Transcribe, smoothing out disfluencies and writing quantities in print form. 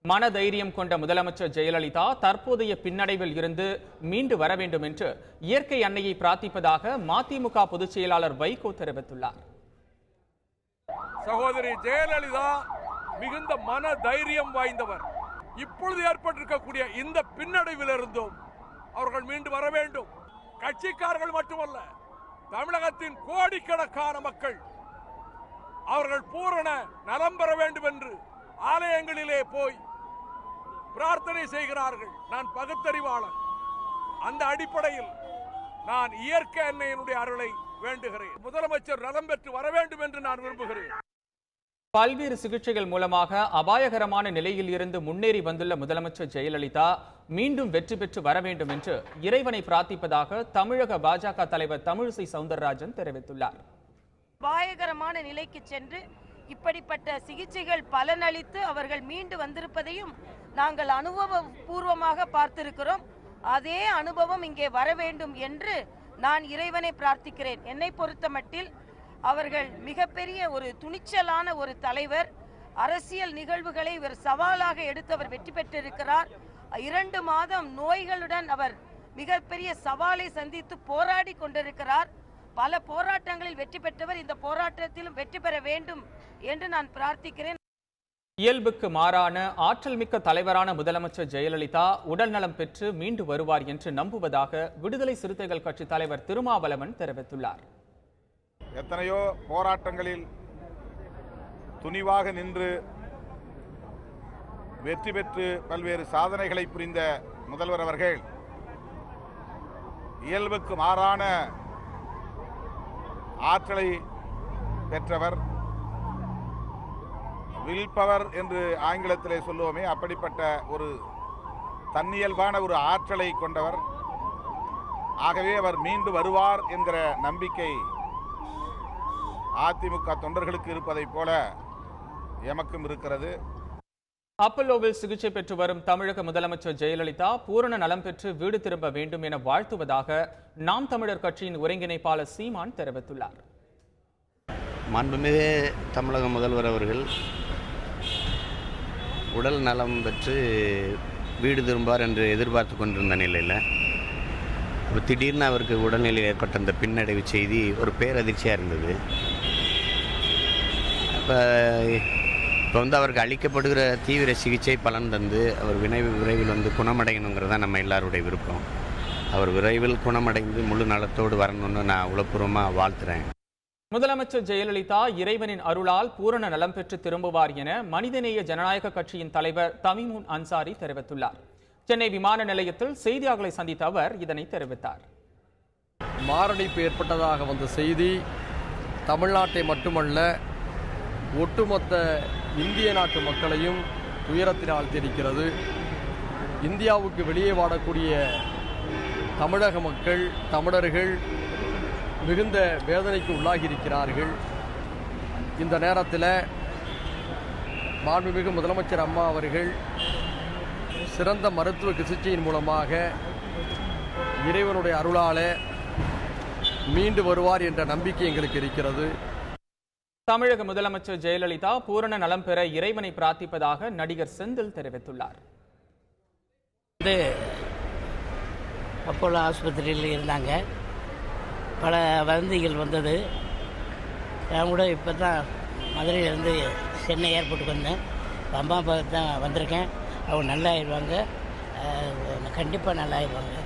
மனதைரியம் கொண்ட முதலமைச்சர் ஜெயலலிதா தற்போதைய பின்னடைவில் இருந்து மீண்டு வர வேண்டும் என்று இயற்கை அன்னையை பிரார்த்திப்பதாக மதிமுக பொதுச் செயலாளர் வைகோ தெரிவித்துள்ளார். சகோதரி ஜெயலலிதா மிகுந்த மன தைரியம் வாய்ந்தவர். இப்பொழுது ஏற்பட்டிருக்கக்கூடிய இந்த பின்னடைவிலிருந்தும் அவர்கள் மீண்டு வர வேண்டும். கட்சிக்காரர்கள் மட்டுமல்ல, தமிழகத்தின் கோடிக்கணக்கான மக்கள் அவர்கள் பூரண நலம் பெற வேண்டும் என்று ஆலயங்களிலே போய் பிரார்த்தனை செய்கிறார்கள். நான் பகுத்தறிவாளன். அந்த அடிப்படையில் நான் இயற்கை அன்னையினுடைய அருளை வேண்டுகிறேன். முதலமைச்சர் நலம் பெற்று வர வேண்டும் என்று நான் விரும்புகிறேன். பல்வேறு சிகிச்சைகள் மூலமாக அபாயகரமான நிலையில் இருந்து முன்னேறி வந்துள்ள முதலமைச்சர் ஜெயலலிதா மீண்டும் வெற்றி பெற்று வர வேண்டும் என்று இறைவனை பிரார்த்திப்பதாக தமிழக பாஜக தலைவர் தமிழிசை சவுந்தரராஜன் தெரிவித்துள்ளார். அபாயகரமான நிலைக்கு சென்று இப்படிப்பட்ட சிகிச்சைகள் பலனளித்து அவர்கள் மீண்டு வந்திருப்பதையும் நாங்கள் அனுபவபூர்வமாக பார்த்திருக்கிறோம். அதே அனுபவம் இங்கே வர வேண்டும் என்று நான் இறைவனை பிரார்த்திக்கிறேன். என்னை பொறுத்தமட்டில் அவர்கள் மிகப்பெரிய ஒரு துணிச்சலான ஒரு தலைவர். அரசியல் நிகழ்வுகளை இவர் சவாலாக எடுத்து அவர் வெற்றி பெற்றிருக்கிறார். 2 மாதம் நோய்களுடன் அவர் மிகப்பெரிய சவாலை சந்தித்து போராடி கொண்டிருக்கிறார். பல போராட்டங்களில் வெற்றி பெற்றவர். இந்த போராட்டத்திலும் வெற்றி பெற வேண்டும் என்று நான் பிரார்த்திக்கிறேன். இயல்புக்கு மாறான ஆற்றல் மிக்க தலைவரான முதலமைச்சர் ஜெயலலிதா உடல் நலம் பெற்று மீண்டு வருவார் என்று நம்புவதாக விடுதலை சிறுத்தைகள் கட்சி தலைவர் திருமாவளவன் தெரிவித்துள்ளார். எத்தனையோ போராட்டங்களில் துணிவாக நின்று வெற்றி பெற்று பல்வேறு சாதனைகளை புரிந்த முதல்வர் அவர்கள் இயல்புக்கு மாறான ஆற்றலை பெற்றவர். வில் பவர் என்று ஆங்கிலத்திலே சொல்லுவோமே, அப்படிப்பட்ட ஒரு தன்னியல்பான ஒரு ஆற்றலை கொண்டவர். ஆகவே அவர் மீண்டு வருவார் என்கிற நம்பிக்கை அதிமுக தொண்டர்களுக்கு இருப்பதைப் போல எமக்கும் இருக்கிறது. அப்பல்லோவில் சிகிச்சை பெற்று வரும் தமிழக முதலமைச்சர் ஜெயலலிதா பூரண நலம் பெற்று வீடு திரும்ப வேண்டும் என வாழ்த்துவதாக நாம் தமிழர் கட்சியின் ஒருங்கிணைப்பாளர் சீமான் தெரிவித்துள்ளார். மாண்புமிகு தமிழக முதல்வர் அவர்கள் உடல் நலம் பெற்று வீடு திரும்பார் என்று எதிர்பார்த்து கொண்டிருந்த நிலையில் இப்போ திடீர்னு அவருக்கு உடல்நிலையில் ஏற்பட்ட அந்த பின்னடைவு செய்தி ஒரு பேரதிர்ச்சியாக இருந்தது. இப்போ அவருக்கு அளிக்கப்படுகிற தீவிர சிகிச்சை பலன் தந்து அவர் விரைவில் குணமடையணுங்கிறது தான் நம்ம எல்லாருடைய விருப்பம். அவர் விரைவில் குணமடைந்து முழு நலத்தோடு வரணும்னு நான் உளப்பூர்வமாக வாழ்த்துறேன். முதலமைச்சர் ஜெயலலிதா இறைவனின் அருளால் பூரண நலம் பெற்று திரும்புவார் என மனிதநேய ஜனநாயக கட்சியின் தலைவர் தமீமுன் அன்சாரி தெரிவித்துள்ளார். சென்னை விமான நிலையத்தில் செய்தியாளர்களை சந்தித்த அவர் இதனை தெரிவித்தார். மாரடைப்பு ஏற்பட்டதாக வந்த செய்தி தமிழ்நாட்டை மட்டுமல்ல, ஒட்டுமொத்த இந்திய நாட்டு மக்களையும் துயரத்தில் ஆழ்த்தியிருக்கிறது. இந்தியாவுக்கு வெளியே வாழக்கூடிய தமிழக மக்கள், தமிழர்கள் மிகுந்த வேதனைக்கு உள்ளாகி இருக்கிறார்கள். இந்த நேரத்தில் மாண்புமிகு முதலமைச்சர் அம்மா அவர்கள் சிறந்த மருத்துவ சிகிச்சையின் மூலமாக இறைவனுடைய அருளாலே மீண்டு வருவார் என்ற நம்பிக்கை எங்களுக்கு இருக்கிறது. தமிழக முதலமைச்சர் ஜெயலலிதா பூரண நலம் பெற இறைவனை பிரார்த்திப்பதாக நடிகர் செந்தில் தெரிவித்துள்ளார். அப்போலோ ஆஸ்பத்திரியில் இருந்தாங்க. பல வதந்திகள் வந்தது. நான் கூட இப்போ தான் மதுரையிலேருந்து சென்னை ஏர்போர்ட்டுக்கு வந்தேன். அம்மா பார்த்து தான் வந்திருக்கேன். அவங்க நல்லா ஆயிடுவாங்க, கண்டிப்பாக நல்லா ஆயிடுவாங்க.